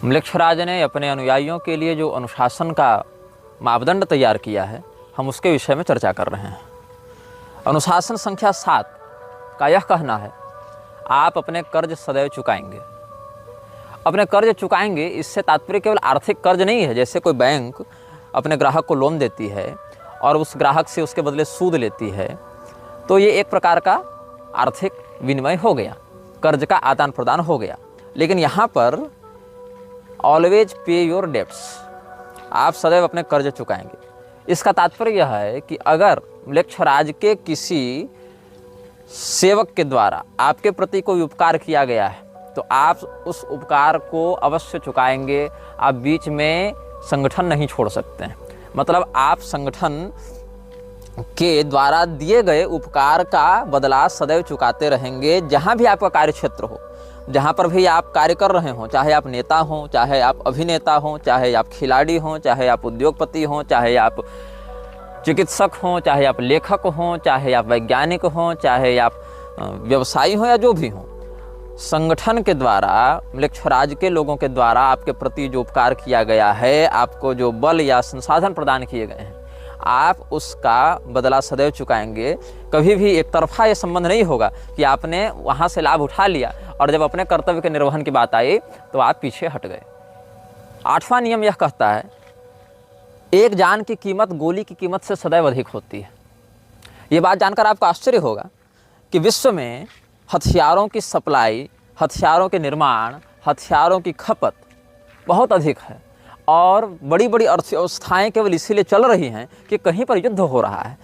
म्लेच्छराज ने अपने अनुयायियों के लिए जो अनुशासन का मापदंड तैयार किया है, हम उसके विषय में चर्चा कर रहे हैं। अनुशासन संख्या 7 का यह कहना है, आप अपने कर्ज सदैव चुकाएंगे। अपने कर्ज चुकाएंगे, इससे तात्पर्य केवल आर्थिक कर्ज नहीं है। जैसे कोई बैंक अपने ग्राहक को लोन देती है और उस ग्राहक से उसके बदले सूद लेती है, तो ये एक प्रकार का आर्थिक विनिमय हो गया, कर्ज का आदान प्रदान हो गया। लेकिन यहाँ पर ऑलवेज पे योर डेब्ट्स, आप सदैव अपने कर्ज चुकाएंगे। इसका तात्पर्य यह है कि अगर म्लेच्छराज के किसी सेवक के द्वारा आपके प्रति कोई उपकार किया गया है, तो आप उस उपकार को अवश्य चुकाएंगे। आप बीच में संगठन नहीं छोड़ सकते हैं। मतलब आप संगठन के द्वारा दिए गए उपकार का बदला सदैव चुकाते रहेंगे। जहाँ भी आपका कार्य क्षेत्र हो, जहाँ पर भी आप कार्य कर रहे हों, चाहे आप नेता हों, चाहे आप अभिनेता हों, चाहे आप खिलाड़ी हों, चाहे आप उद्योगपति हों, चाहे आप चिकित्सक हों, चाहे आप लेखक हों, चाहे आप वैज्ञानिक हों, चाहे आप व्यवसायी हों या जो भी हों, संगठन के द्वारा, म्लेच्छराज के लोगों के द्वारा आपके प्रति जो उपकार किया गया है, आपको जो बल या संसाधन प्रदान किए गए हैं, आप उसका बदला सदैव चुकाएंगे। कभी भी एक तरफा ये संबंध नहीं होगा कि आपने वहाँ से लाभ उठा लिया और जब अपने कर्तव्य के निर्वहन की बात आई तो आप पीछे हट गए। 8वां नियम यह कहता है, एक जान की कीमत गोली की कीमत से सदैव अधिक होती है। ये बात जानकर आपको आश्चर्य होगा कि विश्व में हथियारों की सप्लाई, हथियारों के निर्माण, हथियारों की खपत बहुत अधिक है और बड़ी बड़ी अर्थव्यवस्थाएं केवल इसीलिए चल रही हैं कि कहीं पर युद्ध हो रहा है।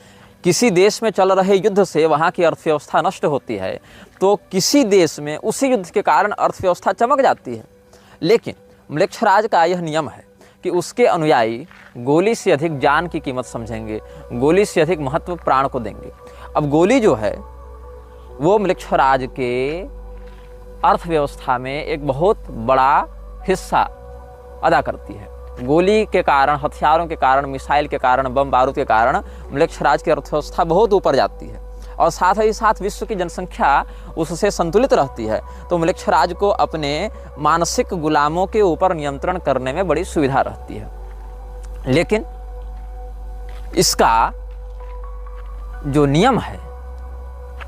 किसी देश में चल रहे युद्ध से वहाँ की अर्थव्यवस्था नष्ट होती है, तो किसी देश में उसी युद्ध के कारण अर्थव्यवस्था चमक जाती है। लेकिन म्लेच्छराज का यह नियम है कि उसके अनुयायी गोली से अधिक जान की कीमत समझेंगे, गोली से अधिक महत्व प्राण को देंगे। अब गोली जो है वो म्लेच्छराज के अर्थव्यवस्था में एक बहुत बड़ा हिस्सा अदा करती है। गोली के कारण, हथियारों के कारण, मिसाइल के कारण, बम बारूद के कारण म्लेच्छराज की अर्थव्यवस्था बहुत ऊपर जाती है और साथ ही साथ विश्व की जनसंख्या उससे संतुलित रहती है। तो म्लेच्छराज को अपने मानसिक गुलामों के ऊपर नियंत्रण करने में बड़ी सुविधा रहती है। लेकिन इसका जो नियम है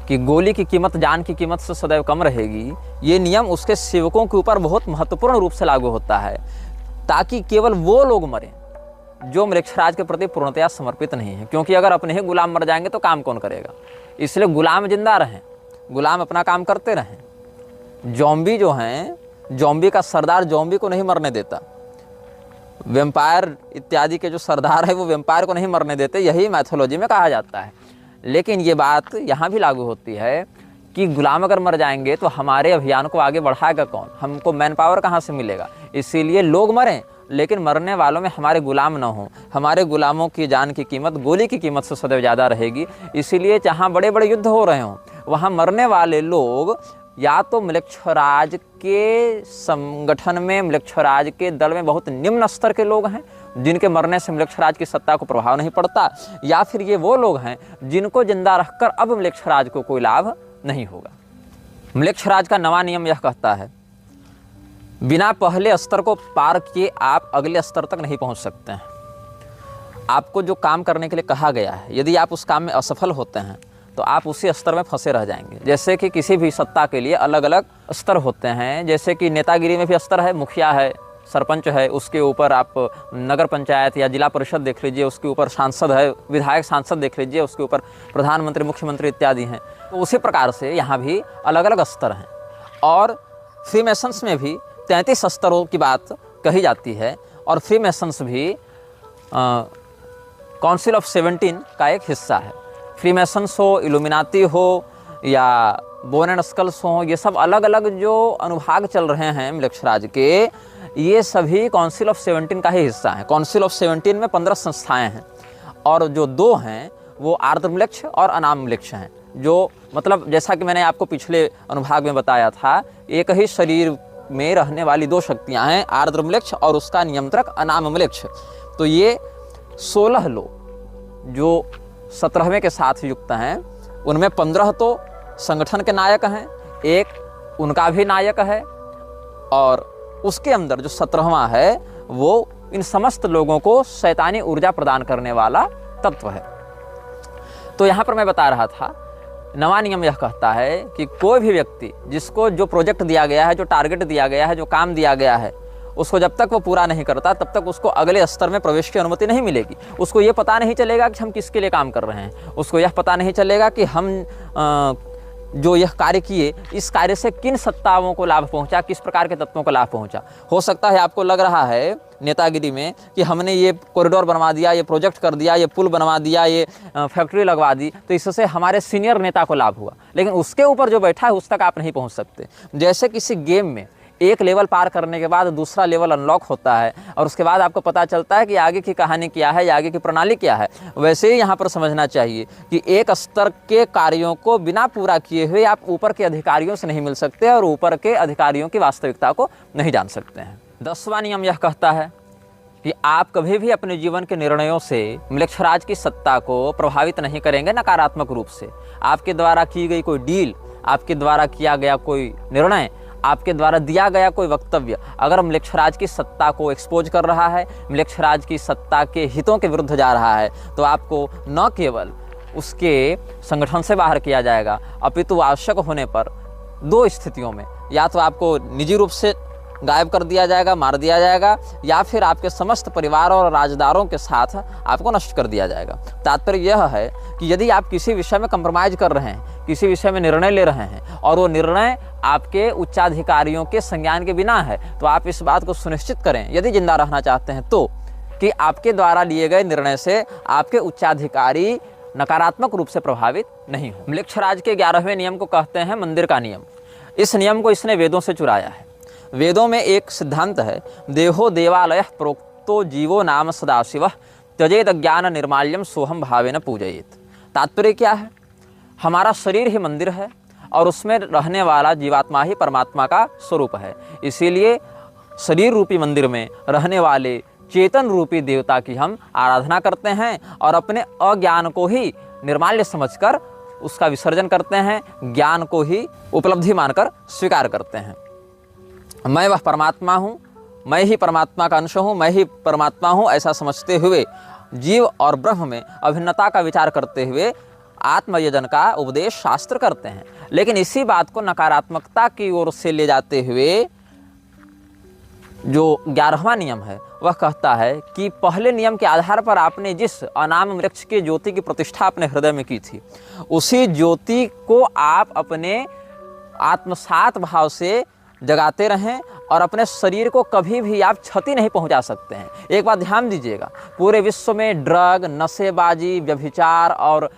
कि गोली की कीमत जान की कीमत से सदैव कम रहेगी, ये नियम उसके सेवकों के ऊपर बहुत महत्वपूर्ण रूप से लागू होता है, ताकि केवल वो लोग मरें जो म्लेच्छराज के प्रति पूर्णतया समर्पित नहीं है। क्योंकि अगर अपने ही गुलाम मर जाएंगे तो काम कौन करेगा? इसलिए गुलाम जिंदा रहें, गुलाम अपना काम करते रहें। जॉम्बी जो हैं, जॉम्बी का सरदार जॉम्बी को नहीं मरने देता। वेम्पायर इत्यादि के जो सरदार है वो वेम्पायर को नहीं मरने देते, यही मैथोलॉजी में कहा जाता है। लेकिन ये बात यहाँ भी लागू होती है कि गुलाम अगर मर जाएंगे तो हमारे अभियान को आगे बढ़ाएगा कौन? हमको मैन पावर कहाँ से मिलेगा? इसीलिए लोग मरें, लेकिन मरने वालों में हमारे गुलाम न हों। हमारे गुलामों की जान की कीमत गोली की कीमत से सदैव ज़्यादा रहेगी। इसीलिए जहाँ बड़े बड़े युद्ध हो रहे हों, वहाँ मरने वाले लोग या तो म्लेच्छराज के संगठन में, म्लेच्छराज के दल में बहुत निम्न स्तर के लोग हैं जिनके मरने से म्लेच्छराज की सत्ता को प्रभाव नहीं पड़ता, या फिर ये वो लोग हैं जिनको जिंदा रखकर अब म्लेच्छराज को कोई लाभ नहीं होगा। म्लेच्छराज का नवा नियम यह कहता है, बिना पहले स्तर को पार किए आप अगले स्तर तक नहीं पहुंच सकते हैं। आपको जो काम करने के लिए कहा गया है, यदि आप उस काम में असफल होते हैं तो आप उसी स्तर में फंसे रह जाएंगे। जैसे कि किसी भी सत्ता के लिए अलग अलग स्तर होते हैं। जैसे कि नेतागिरी में भी स्तर है, मुखिया है, सरपंच है, उसके ऊपर आप नगर पंचायत या जिला परिषद देख लीजिए, उसके ऊपर सांसद है, विधायक सांसद देख लीजिए, उसके ऊपर प्रधानमंत्री, मुख्यमंत्री इत्यादि हैं। तो उसी प्रकार से यहाँ भी अलग अलग स्तर हैं। और फ्रीमेसन्स में भी 33 स्तरों की बात कही जाती है और फ्रीमेसन्स भी काउंसिल ऑफ 17 का एक हिस्सा है। फ्रीमेसन्स हो, इल्यूमिनाती हो या बोन एंड स्कल्स हो, ये सब अलग अलग जो अनुभाग चल रहे हैं म्लेच्छराज के, ये सभी काउंसिल ऑफ 17 का ही हिस्सा है। काउंसिल ऑफ 17 में 15 संस्थाएं हैं और जो 2 हैं वो आर्द्रम्लेच्छ और अनाम्लेच्छ हैं। जो मतलब जैसा कि मैंने आपको पिछले अनुभाग में बताया था, एक ही शरीर में रहने वाली 2 शक्तियां हैं, आर्द्रम्लेच्छ और उसका नियंत्रक अनाम्लेच्छ। तो ये 16 लोग जो 17वें के साथ युक्त हैं, उनमें 15 तो संगठन के नायक हैं, एक उनका भी नायक है और उसके अंदर जो 17वां है वो इन समस्त लोगों को शैतानी ऊर्जा प्रदान करने वाला तत्व है। तो यहाँ पर मैं बता रहा था, नवा नियम यह कहता है कि कोई भी व्यक्ति जिसको जो प्रोजेक्ट दिया गया है, जो टारगेट दिया गया है, जो काम दिया गया है, उसको जब तक वो पूरा नहीं करता तब तक उसको अगले स्तर में प्रवेश की अनुमति नहीं मिलेगी। उसको ये पता नहीं चलेगा कि हम किसके लिए काम कर रहे हैं, उसको यह पता नहीं चलेगा कि हम जो यह कार्य किए, इस कार्य से किन सत्ताओं को लाभ पहुंचा, किस प्रकार के तत्वों को लाभ पहुंचा। हो सकता है आपको लग रहा है नेतागिरी में कि हमने ये कॉरिडोर बनवा दिया, ये प्रोजेक्ट कर दिया, ये पुल बनवा दिया, ये फैक्ट्री लगवा दी, तो इससे हमारे सीनियर नेता को लाभ हुआ, लेकिन उसके ऊपर जो बैठा है उस तक आप नहीं पहुंच सकते। जैसे किसी गेम में एक लेवल पार करने के बाद दूसरा लेवल अनलॉक होता है और उसके बाद आपको पता चलता है कि आगे की कहानी क्या है या आगे की प्रणाली क्या है, वैसे ही यहाँ पर समझना चाहिए कि एक स्तर के कार्यों को बिना पूरा किए हुए आप ऊपर के अधिकारियों से नहीं मिल सकते और ऊपर के अधिकारियों की वास्तविकता को नहीं जान सकते हैं। 10वां नियम यह कहता है कि आप कभी भी अपने जीवन के निर्णयों से म्लेच्छराज की सत्ता को प्रभावित नहीं करेंगे नकारात्मक रूप से। आपके द्वारा की गई कोई डील, आपके द्वारा किया गया कोई निर्णय, आपके द्वारा दिया गया कोई वक्तव्य अगर म्लेच्छराज की सत्ता को एक्सपोज कर रहा है, म्लेच्छराज की सत्ता के हितों के विरुद्ध जा रहा है, तो आपको न केवल उसके संगठन से बाहर किया जाएगा, अपितु आवश्यक होने पर 2 स्थितियों में या तो आपको निजी रूप से गायब कर दिया जाएगा, मार दिया जाएगा, या फिर आपके समस्त परिवार और राजदारों के साथ आपको नष्ट कर दिया जाएगा। तात्पर्य यह है कि यदि आप किसी विषय में कंप्रोमाइज़ कर रहे हैं, किसी विषय में निर्णय ले रहे हैं और वो निर्णय आपके उच्चाधिकारियों के संज्ञान के बिना है, तो आप इस बात को सुनिश्चित करें, यदि जिंदा रहना चाहते हैं तो, कि आपके द्वारा लिए गए निर्णय से आपके उच्चाधिकारी नकारात्मक रूप से प्रभावित नहीं हो। म्लेच्छराज के 11वें नियम को कहते हैं मंदिर का नियम। इस नियम को इसने वेदों से चुराया है। वेदों में एक सिद्धांत है, देहो देवालय प्रोक्तो जीवो नाम सदाशिव त्यजेत ज्ञान निर्माल्यम सोहम भावेन पूजयेत। तात्पर्य क्या है? हमारा शरीर ही मंदिर है और उसमें रहने वाला जीवात्मा ही परमात्मा का स्वरूप है। इसीलिए शरीर रूपी मंदिर में रहने वाले चेतन रूपी देवता की हम आराधना करते हैं और अपने अज्ञान को ही निर्माल्य समझकर उसका विसर्जन करते हैं, ज्ञान को ही उपलब्धि मानकर स्वीकार करते हैं। मैं वह परमात्मा हूँ, मैं ही परमात्मा का अंश हूँ, मैं ही परमात्मा हूँ, ऐसा समझते हुए जीव और ब्रह्म में अभिन्नता का विचार करते हुए आत्मयजन का उपदेश शास्त्र करते हैं। लेकिन इसी बात को नकारात्मकता की ओर से ले जाते हुए जो 11वां नियम है वह कहता है कि पहले नियम के आधार पर आपने जिस अनाम वृक्ष की ज्योति की प्रतिष्ठा अपने हृदय में की थी, उसी ज्योति को आप अपने आत्मसात भाव से जगाते रहें और अपने शरीर को कभी भी आप क्षति नहीं पहुंचा सकते हैं। एक बात ध्यान दीजिएगा, पूरे विश्व में ड्रग, नशेबाजी, व्यभिचार और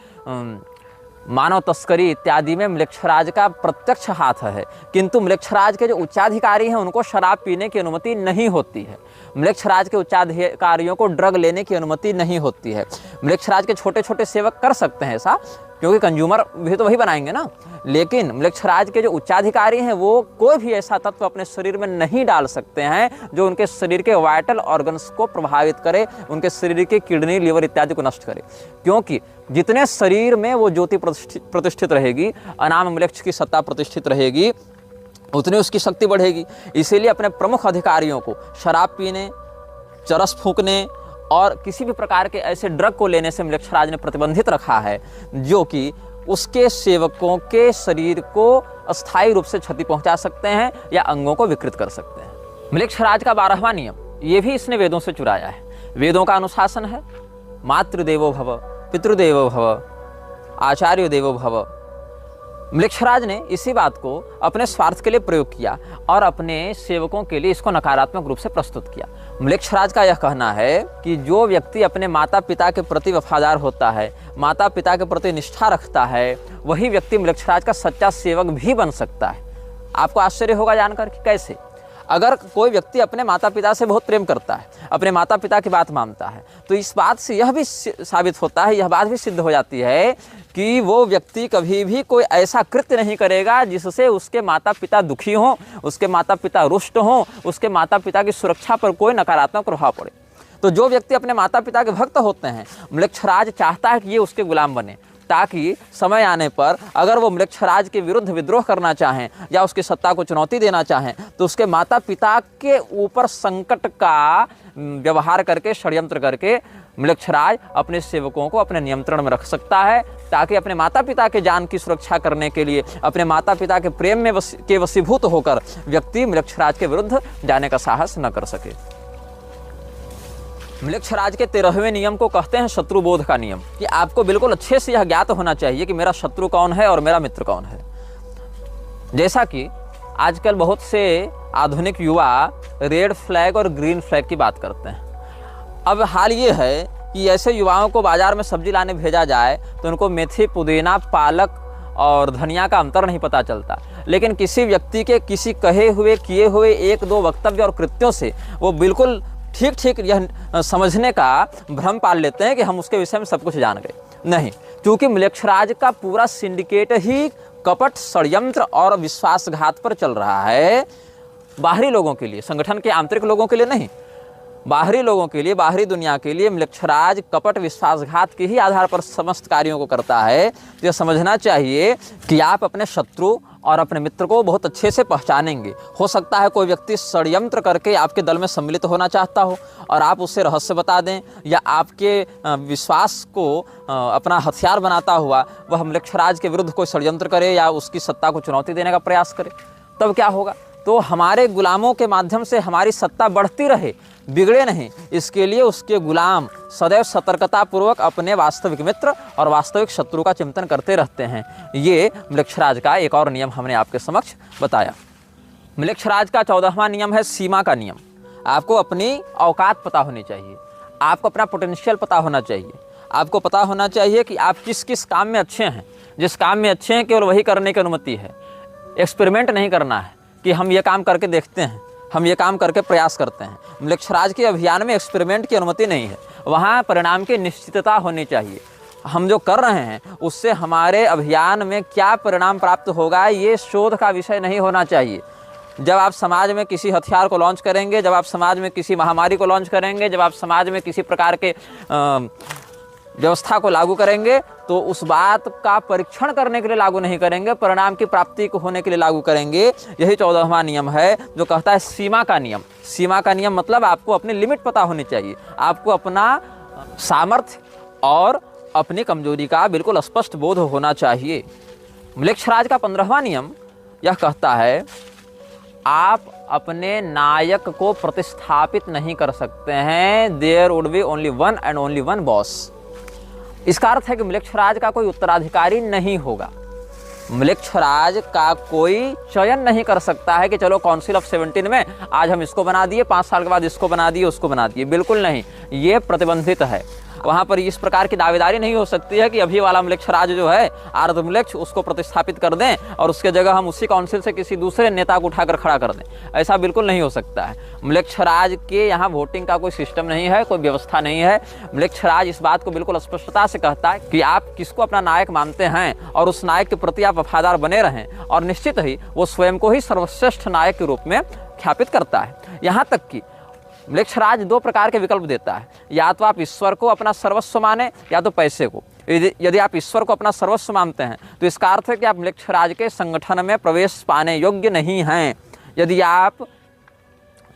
मानव तस्करी इत्यादि में म्लेच्छराज का प्रत्यक्ष हाथ है, किंतु म्लेच्छराज के जो उच्चाधिकारी हैं उनको शराब पीने की अनुमति नहीं होती है। म्लेच्छराज के उच्चाधिकारियों को ड्रग लेने की अनुमति नहीं होती है। म्लेच्छराज के छोटे छोटे सेवक कर सकते हैं ऐसा, क्योंकि कंज्यूमर भी तो वही बनाएंगे ना, लेकिन म्लेच्छराज के जो उच्चाधिकारी हैं वो कोई भी ऐसा तत्व अपने शरीर में नहीं डाल सकते हैं जो उनके शरीर के वाइटल ऑर्गन्स को प्रभावित करे, उनके शरीर के किडनी, लिवर इत्यादि को नष्ट करे। क्योंकि जितने शरीर में वो ज्योति प्रतिष्ठित रहेगी, अनाम म्लेच्छ की सत्ता प्रतिष्ठित रहेगी, उतनी उसकी शक्ति बढ़ेगी। इसीलिए अपने प्रमुख अधिकारियों को शराब पीने, चरस फूंकने और किसी भी प्रकार के ऐसे ड्रग को लेने से म्लेच्छराज ने प्रतिबंधित रखा है जो कि उसके सेवकों के शरीर को अस्थायी रूप से क्षति पहुंचा सकते हैं या अंगों को विकृत कर सकते हैं। म्लेच्छराज का 12वां नियम ये भी इसने वेदों से चुराया है। वेदों का अनुशासन है, मातृदेवो भव, पितृदेवो भव, आचार्य देवो भव। म्लेच्छराज ने इसी बात को अपने स्वार्थ के लिए प्रयोग किया और अपने सेवकों के लिए इसको नकारात्मक रूप से प्रस्तुत किया। म्लेच्छराज का यह कहना है कि जो व्यक्ति अपने माता पिता के प्रति वफादार होता है, माता पिता के प्रति निष्ठा रखता है, वही व्यक्ति म्लेच्छराज का सच्चा सेवक भी बन सकता है। आपको आश्चर्य होगा जानकर कि कैसे। अगर कोई व्यक्ति अपने माता पिता से बहुत प्रेम करता है, अपने माता पिता की बात मानता है, तो इस बात से यह भी साबित होता है, यह बात भी सिद्ध हो जाती है कि वो व्यक्ति कभी भी कोई ऐसा कृत्य नहीं करेगा जिससे उसके माता पिता दुखी हों, उसके माता पिता रुष्ट हों, उसके माता पिता की सुरक्षा पर कोई नकारात्मक प्रभाव पड़े। तो जो व्यक्ति अपने माता पिता के भक्त होते हैं, म्लेच्छराज चाहता है कि ये उसके गुलाम बने, ताकि समय आने पर अगर वो म्लेच्छराज के विरुद्ध विद्रोह करना चाहें या उसकी सत्ता को चुनौती देना चाहें तो उसके माता पिता के ऊपर संकट का व्यवहार करके, षड्यंत्र करके म्लेच्छराज अपने सेवकों को अपने नियंत्रण में रख सकता है, ताकि अपने माता पिता के जान की सुरक्षा करने के लिए, अपने माता पिता के प्रेम में के वशीभूत होकर व्यक्ति म्लेच्छराज के विरुद्ध जाने का साहस न कर सके। म्लेच्छराज के 13वें नियम को कहते हैं शत्रुबोध का नियम, कि आपको बिल्कुल अच्छे से यह ज्ञात होना चाहिए कि मेरा शत्रु कौन है और मेरा मित्र कौन है। जैसा कि आजकल बहुत से आधुनिक युवा रेड फ्लैग और ग्रीन फ्लैग की बात करते हैं। अब हाल ये है कि ऐसे युवाओं को बाजार में सब्जी लाने भेजा जाए तो उनको मेथी, पुदीना, पालक और धनिया का अंतर नहीं पता चलता, लेकिन किसी व्यक्ति के किसी कहे हुए, किए हुए 1-2 वक्तव्य और कृत्यों से वो बिल्कुल ठीक ठीक यह समझने का भ्रम पाल लेते हैं कि हम उसके विषय में सब कुछ जान गए। नहीं, क्योंकि म्लेच्छराज का पूरा सिंडिकेट ही कपट, षड्यंत्र और विश्वासघात पर चल रहा है। बाहरी लोगों के लिए, संगठन के आंतरिक लोगों के लिए नहीं, बाहरी लोगों के लिए, बाहरी दुनिया के लिए म्लेच्छराज कपट, विश्वासघात के ही आधार पर समस्त कार्यों को करता है। तो यह समझना चाहिए कि आप अपने शत्रु और अपने मित्र को बहुत अच्छे से पहचानेंगे। हो सकता है कोई व्यक्ति षड्यंत्र करके आपके दल में सम्मिलित होना चाहता हो और आप उससे रहस्य बता दें, या आपके विश्वास को अपना हथियार बनाता हुआ वह म्लेच्छराज के विरुद्ध कोई षड्यंत्र करे या उसकी सत्ता को चुनौती देने का प्रयास करे, तब क्या होगा? तो हमारे गुलामों के माध्यम से हमारी सत्ता बढ़ती रहे, बिगड़े नहीं, इसके लिए उसके गुलाम सदैव सतर्कतापूर्वक अपने वास्तविक मित्र और वास्तविक शत्रु का चिंतन करते रहते हैं। ये म्लेच्छराज का एक और नियम हमने आपके समक्ष बताया। म्लेच्छराज का 14वां नियम है सीमा का नियम। आपको अपनी औकात पता होनी चाहिए, आपको अपना पोटेंशियल पता होना चाहिए, आपको पता होना चाहिए कि आप किस किस काम में अच्छे हैं। जिस काम में अच्छे हैं केवल वही करने की अनुमति है। एक्सपेरिमेंट नहीं करना है कि हम ये काम करके देखते हैं, हम ये काम करके प्रयास करते हैं। म्लेच्छराज के अभियान में एक्सपेरिमेंट की अनुमति नहीं है, वहाँ परिणाम की निश्चितता होनी चाहिए। हम जो कर रहे हैं उससे हमारे अभियान में क्या परिणाम प्राप्त होगा ये शोध का विषय नहीं होना चाहिए। जब आप समाज में किसी हथियार को लॉन्च करेंगे, जब आप समाज में किसी महामारी को लॉन्च करेंगे, जब आप समाज में किसी प्रकार के व्यवस्था को लागू करेंगे तो उस बात का परीक्षण करने के लिए लागू नहीं करेंगे, परिणाम की प्राप्ति को होने के लिए लागू करेंगे। यही 14वां नियम है जो कहता है सीमा का नियम। सीमा का नियम मतलब आपको अपनी लिमिट पता होनी चाहिए, आपको अपना सामर्थ्य और अपनी कमजोरी का बिल्कुल स्पष्ट बोध होना चाहिए। म्लेच्छराज का 15वां नियम यह कहता है आप अपने नायक को प्रतिस्थापित नहीं कर सकते हैं। There would be only one and only one boss. इसका अर्थ है कि म्लेच्छराज का कोई उत्तराधिकारी नहीं होगा। म्लेच्छराज का कोई चयन नहीं कर सकता है कि चलो काउंसिल ऑफ 17 में आज हम इसको बना दिए, 5 साल के बाद इसको बना दिए, उसको बना दिए। बिल्कुल नहीं, ये प्रतिबंधित है। वहाँ पर इस प्रकार की दावेदारी नहीं हो सकती है कि अभी वाला म्लेच्छराज जो है आर्धम्लेच्छ, उसको प्रतिस्थापित कर दें और उसके जगह हम उसी काउंसिल से किसी दूसरे नेता को उठाकर खड़ा कर दें। ऐसा बिल्कुल नहीं हो सकता है। म्लेच्छराज के यहाँ वोटिंग का कोई सिस्टम नहीं है, कोई व्यवस्था नहीं है। म्लेच्छराज इस बात को बिल्कुल स्पष्टता से कहता है कि आप किसको अपना नायक मानते हैं और उस नायक के प्रति आप वफादार बने रहें, और निश्चित ही वो स्वयं को ही सर्वश्रेष्ठ नायक के रूप में ख्यापित करता है। यहाँ तक कि म्लेच्छराज 2 प्रकार के विकल्प देता है, या तो आप ईश्वर को अपना सर्वस्व माने या तो पैसे को। यदि आप ईश्वर को अपना सर्वस्व मानते हैं तो इसका अर्थ है कि आप म्लेच्छराज के संगठन में प्रवेश पाने योग्य नहीं हैं। यदि आप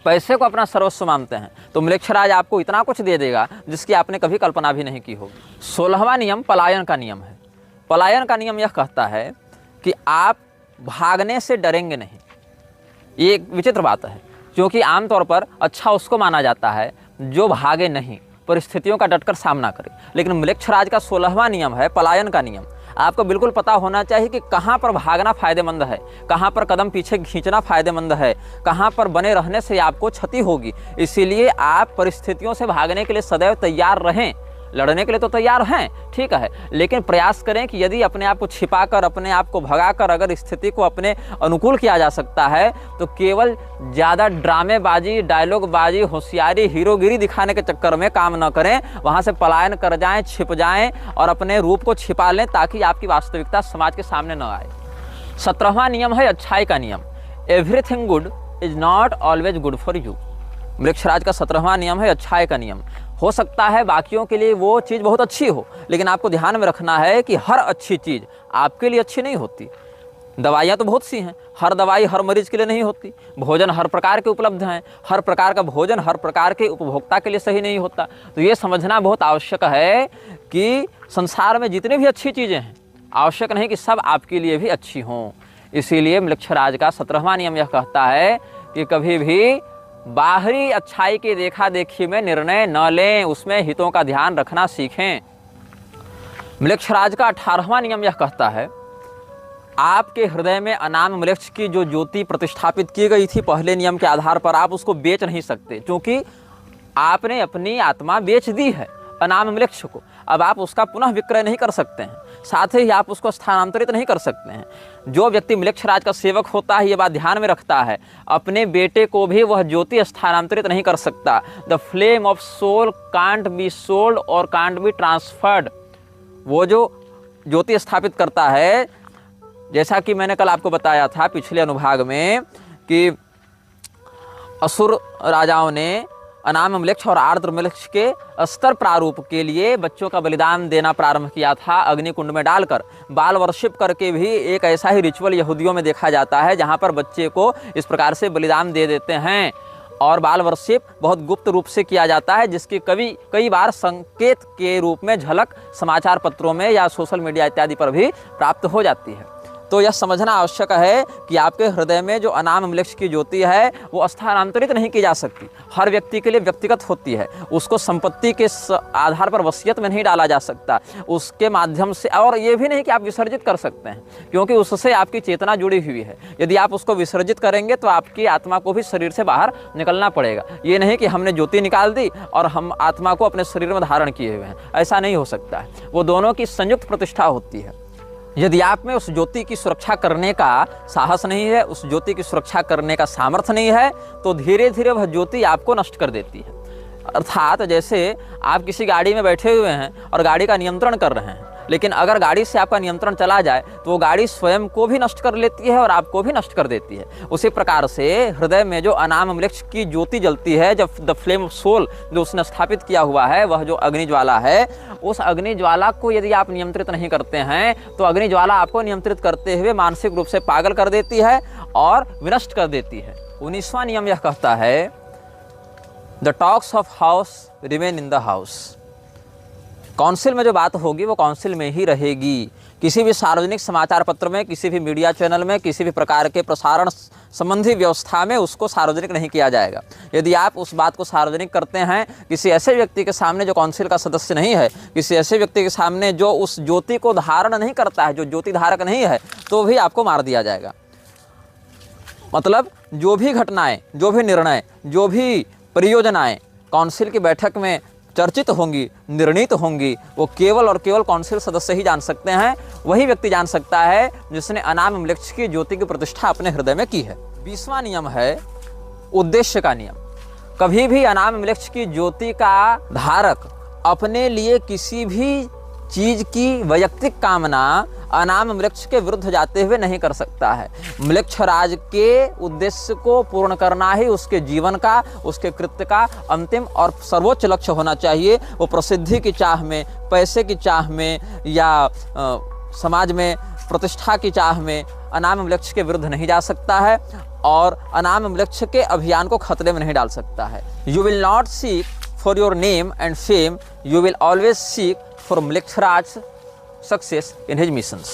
पैसे को अपना सर्वस्व मानते हैं तो म्लेच्छराज आपको इतना कुछ दे देगा जिसकी आपने कभी कल्पना भी नहीं की होगी। 16वां नियम पलायन का नियम है। पलायन का नियम यह कहता है कि आप भागने से डरेंगे नहीं। ये एक विचित्र बात है, क्योंकि आमतौर पर अच्छा उसको माना जाता है जो भागे नहीं, परिस्थितियों का डटकर सामना करे। लेकिन म्लेच्छराज का 16वां नियम है पलायन का नियम। आपको बिल्कुल पता होना चाहिए कि कहाँ पर भागना फायदेमंद है, कहाँ पर कदम पीछे खींचना फायदेमंद है, कहाँ पर बने रहने से आपको क्षति होगी। इसीलिए आप परिस्थितियों से भागने के लिए सदैव तैयार रहें। लड़ने के लिए तो तैयार हैं, ठीक है, लेकिन प्रयास करें कि यदि अपने आप को छिपाकर, अपने आप को भगाकर अगर स्थिति को अपने अनुकूल किया जा सकता है तो केवल ज़्यादा ड्रामेबाजी, डायलॉगबाजी, होशियारी, हीरोगिरी दिखाने के चक्कर में काम न करें। वहाँ से पलायन कर जाएं, छिप जाएं और अपने रूप को छिपा लें ताकि आपकी वास्तविकता समाज के सामने न आए। 17वां नियम है अच्छाई का नियम। Everything good is not always good for you. म्लेच्छराज का 17वां नियम है अच्छाई का नियम। हो सकता है बाकियों के लिए वो चीज़ बहुत अच्छी हो, लेकिन आपको ध्यान में रखना है कि हर अच्छी चीज़ आपके लिए अच्छी नहीं होती। दवाइयाँ तो बहुत सी हैं, हर दवाई हर मरीज के लिए नहीं होती। भोजन हर प्रकार के उपलब्ध हैं, हर प्रकार का भोजन हर प्रकार के उपभोक्ता के लिए सही नहीं होता। तो ये समझना बहुत आवश्यक है कि संसार में जितनी भी अच्छी चीज़ें हैं, आवश्यक नहीं कि सब आपके लिए भी अच्छी हों। इसीलिए मृक्षराज का 17वां नियम यह कहता है कि कभी भी बाहरी अच्छाई की देखा देखी में निर्णय न लें, उसमें हितों का ध्यान रखना सीखें। मृक्षराज का 18वां नियम यह कहता है, आपके हृदय में अनाम मृक्ष की जो ज्योति प्रतिष्ठापित की गई थी पहले नियम के आधार पर, आप उसको बेच नहीं सकते, क्योंकि आपने अपनी आत्मा बेच दी है अनाम मृक्ष को। अब आप उसका पुनः विक्रय नहीं कर सकते हैं, साथ ही आप उसको स्थानांतरित नहीं कर सकते हैं। जो व्यक्ति मृक्षराज का सेवक होता है, ये बात ध्यान में रखता है, अपने बेटे को भी वह ज्योति स्थानांतरित नहीं कर सकता। The flame of soul can't be sold और कांट बी ट्रांसफर्ड। वो जो ज्योति स्थापित करता है, जैसा कि मैंने कल आपको बताया था पिछले अनुभाग में कि असुर राजाओं ने अनाम मृक्ष और आर्द्र मृक्ष के स्तर प्रारूप के लिए बच्चों का बलिदान देना प्रारंभ किया था, अग्निकुंड में डालकर। बाल वर्शिप करके भी एक ऐसा ही रिचुअल यहूदियों में देखा जाता है, जहाँ पर बच्चे को इस प्रकार से बलिदान दे देते हैं। और बाल वर्शिप बहुत गुप्त रूप से किया जाता है, जिसकी कई बार संकेत के रूप में झलक समाचार पत्रों में या सोशल मीडिया इत्यादि पर भी प्राप्त हो जाती है। तो यह समझना आवश्यक है कि आपके हृदय में जो अनाम मृक्ष की ज्योति है वो स्थानांतरित नहीं की जा सकती। हर व्यक्ति के लिए व्यक्तिगत होती है, उसको संपत्ति के आधार पर वसीयत में नहीं डाला जा सकता, उसके माध्यम से। और ये भी नहीं कि आप विसर्जित कर सकते हैं, क्योंकि उससे आपकी चेतना जुड़ी हुई है। यदि आप उसको विसर्जित करेंगे तो आपकी आत्मा को भी शरीर से बाहर निकलना पड़ेगा। ये नहीं कि हमने ज्योति निकाल दी और हम आत्मा को अपने शरीर में धारण किए हुए हैं, ऐसा नहीं हो सकता है। वो दोनों की संयुक्त प्रतिष्ठा होती है। यदि आप में उस ज्योति की सुरक्षा करने का साहस नहीं है, उस ज्योति की सुरक्षा करने का सामर्थ्य नहीं है, तो धीरे धीरे वह ज्योति आपको नष्ट कर देती है। अर्थात जैसे आप किसी गाड़ी में बैठे हुए हैं और गाड़ी का नियंत्रण कर रहे हैं, लेकिन अगर गाड़ी से आपका नियंत्रण चला जाए तो वो गाड़ी स्वयं को भी नष्ट कर लेती है और आपको भी नष्ट कर देती है। उसी प्रकार से हृदय में जो अनाम वृक्ष की ज्योति जलती है, जब द फ्लेम ऑफ सोल जो उसने स्थापित किया हुआ है, वह जो अग्नि ज्वाला है, उस अग्नि ज्वाला को यदि आप नियंत्रित नहीं करते हैं तो अग्नि ज्वाला आपको नियंत्रित करते हुए मानसिक रूप से पागल कर देती है और विनष्ट कर देती है। 19वां नियम यह कहता है, the talks of house remain in the house. Council में जो बात होगी वो काउंसिल में ही रहेगी। किसी भी सार्वजनिक समाचार पत्र में, किसी भी मीडिया चैनल में, किसी भी प्रकार के प्रसारण संबंधी व्यवस्था में उसको सार्वजनिक नहीं किया जाएगा। यदि आप उस बात को सार्वजनिक करते हैं किसी ऐसे व्यक्ति के सामने जो काउंसिल का सदस्य नहीं है, किसी ऐसे व्यक्ति के सामने जो उस ज्योति को धारण नहीं करता है, जो ज्योति धारक नहीं है, तो भी आपको मार दिया जाएगा। मतलब जो भी घटनाएं, जो भी निर्णय, जो भी परियोजनाएं काउंसिल की बैठक में चर्चित होंगी, निर्णीत होंगी, वो केवल और केवल काउंसिल सदस्य ही जान सकते हैं। वही व्यक्ति जान सकता है जिसने अनाम वृक्ष की ज्योति की प्रतिष्ठा अपने हृदय में की है। 20वां नियम है उद्देश्य का नियम। कभी भी अनाम वृक्ष की ज्योति का धारक अपने लिए किसी भी चीज की वैयक्तिक कामना अनाम वृक्ष के विरुद्ध जाते हुए नहीं कर सकता है। मृक्षराज के उद्देश्य को पूर्ण करना ही उसके जीवन का, उसके कृत्य का अंतिम और सर्वोच्च लक्ष्य होना चाहिए। वो प्रसिद्धि की चाह में, पैसे की चाह में या समाज में प्रतिष्ठा की चाह में अनाम वृक्ष के विरुद्ध नहीं जा सकता है और अनाम वृक्ष के अभियान को खतरे में नहीं डाल सकता है। You will not seek for your name and fame, you will always seek for Mrikshiraj's success in his missions.